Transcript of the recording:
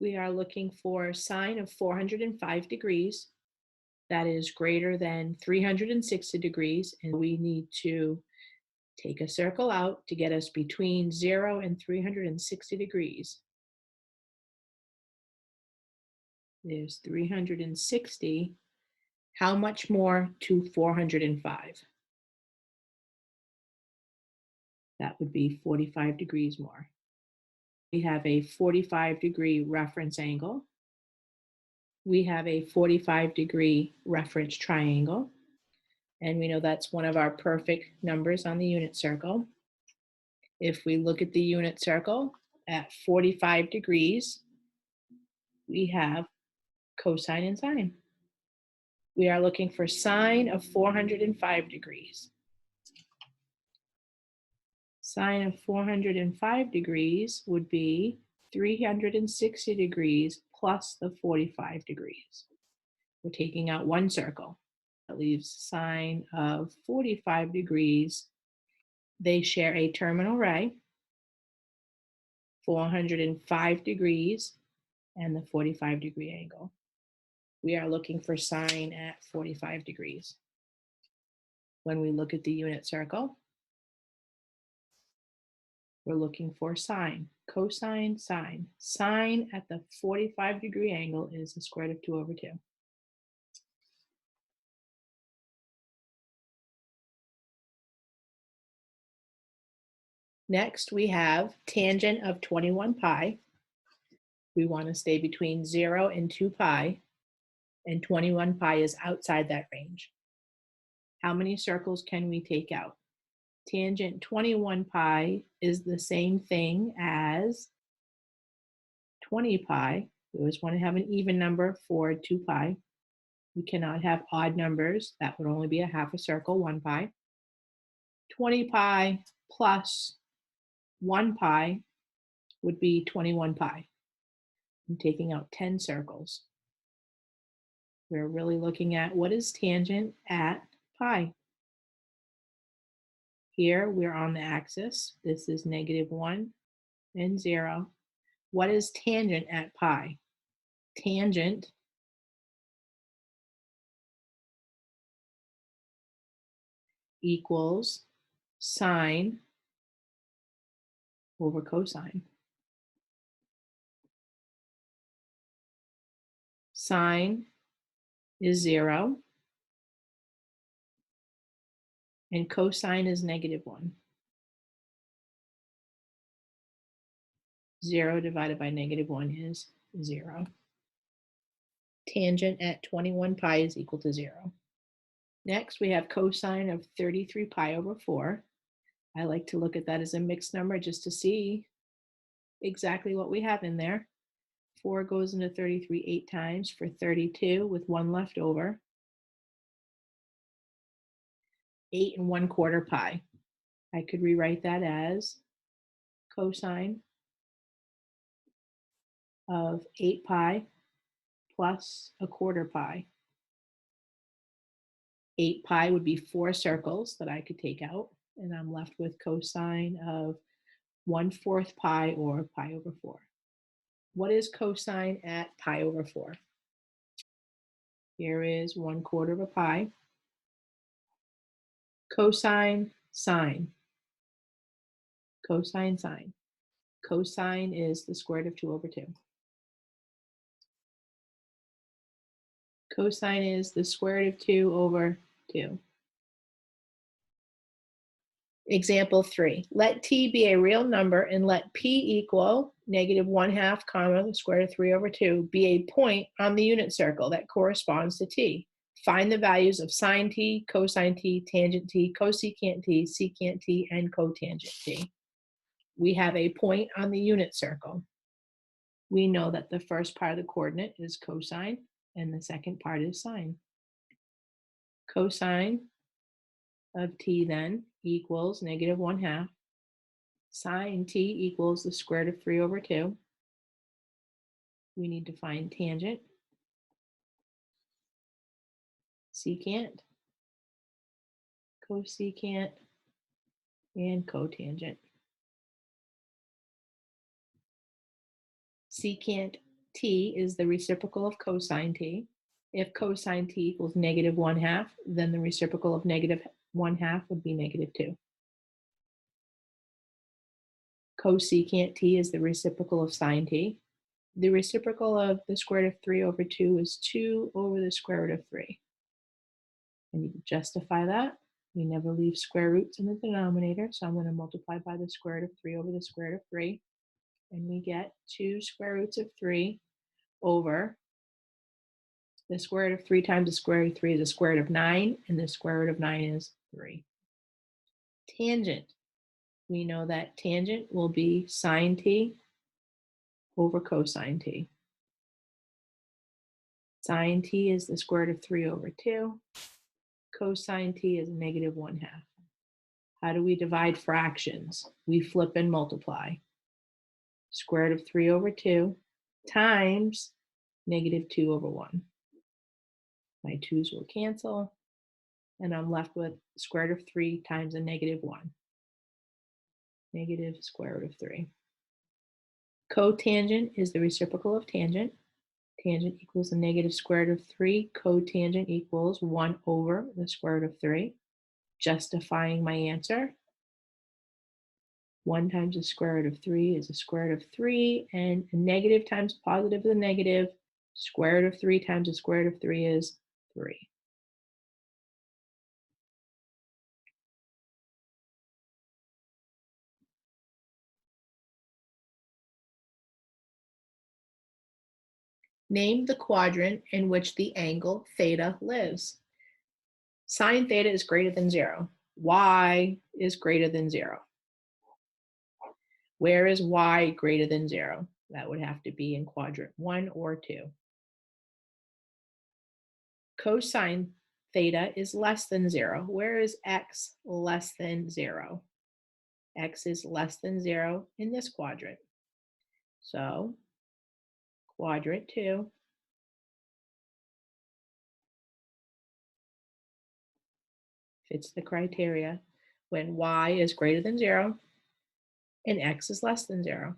We are looking for sine of 405 degrees. That is greater than 360 degrees, and we need to take a circle out to get us between 0 and 360 degrees. There's 360. How much more to 405? That would be 45 degrees more. We have a 45-degree reference angle. We have a 45-degree reference triangle. And we know that's one of our perfect numbers on the unit circle. If we look at the unit circle at 45 degrees, we have cosine and sine. We are looking for sine of 405 degrees. Sine of 405 degrees would be 360 degrees plus the 45 degrees. We're taking out one circle. That leaves sine of 45 degrees. They share a terminal ray, 405 degrees, and the 45-degree angle. We are looking for sine at 45 degrees. When we look at the unit circle, we're looking for sine, cosine, sine. Sine at the 45-degree angle is the square root of 2 over 2. Next, we have tangent of 21 pi. We want to stay between 0 and 2 pi, and 21 pi is outside that range. How many circles can we take out? Tangent 21 pi is the same thing as 20 pi. We always want to have an even number for 2 pi. We cannot have odd numbers. That would only be a half a circle, 1 pi. 20 pi plus 1 pi would be 21 pi. I'm taking out 10 circles. We're really looking at what is tangent at pi. Here we're on the axis. This is -1 and 0. What is tangent at pi? Tangent equals sine over cosine. Sine is 0, and cosine is -1. 0 divided by -1 is 0. Tangent at 21 pi is equal to 0. Next, we have cosine of 33 pi over 4. I like to look at that as a mixed number just to see exactly what we have in there. 4 goes into 33 8 times for 32 with 1 left over. 8 1/4 pi. I could rewrite that as cosine of 8 pi plus 1/4 pi. 8 pi would be 4 circles that I could take out, and I'm left with cosine of 1/4 pi, or pi over 4. What is cosine at pi over 4? Here is 1/4 of a pi. Cosine, sine. Cosine, sine. Cosine is the square root of 2 over 2. Cosine is the square root of 2 over 2. Example 3. Let t be a real number and let p equal -1/2, comma, the square root of 3 over 2 be a point on the unit circle that corresponds to t. Find the values of sine t, cosine t, tangent t, cosecant t, secant t, and cotangent t. We have a point on the unit circle. We know that the first part of the coordinate is cosine and the second part is sine. Cosine of t then equals -1/2. Sine t equals the square root of 3 over 2. We need to find tangent, secant, cosecant, and cotangent. Secant t is the reciprocal of cosine t. If cosine t equals -1/2, then the reciprocal of -1/2 would be -2. Cosecant t is the reciprocal of sine t. The reciprocal of the square root of 3 over 2 is 2 over the square root of 3. I need to justify that. We never leave square roots in the denominator, so I'm going to multiply by the square root of 3 over the square root of 3. And we get 2 square roots of 3 over the square root of 3 times the square root of 3 is the square root of 9, and the square root of 9 is 3. Tangent. We know that tangent will be sine t over cosine t. Sine t is the square root of 3 over 2. Cosine t is -1/2. How do we divide fractions? We flip and multiply. Square root of 3 over 2 times -2 over 1. My 2's will cancel, and I'm left with square root of 3 times a -1. Negative square root of 3. Cotangent is the reciprocal of tangent. Tangent equals the negative square root of 3. Cotangent equals 1 over the square root of 3. Justifying my answer. 1 times the square root of 3 is the square root of 3, and a negative times positive is a negative. Square root of 3 times the square root of 3 is 3. Name the quadrant in which the angle theta lives. Sine theta is greater than 0. Y is greater than 0. Where is y greater than 0? That would have to be in quadrant 1 or 2. Cosine theta is less than 0. Where is x less than 0? X is less than 0 in this quadrant. So quadrant 2 fits the criteria when y is greater than 0 and x is less than 0.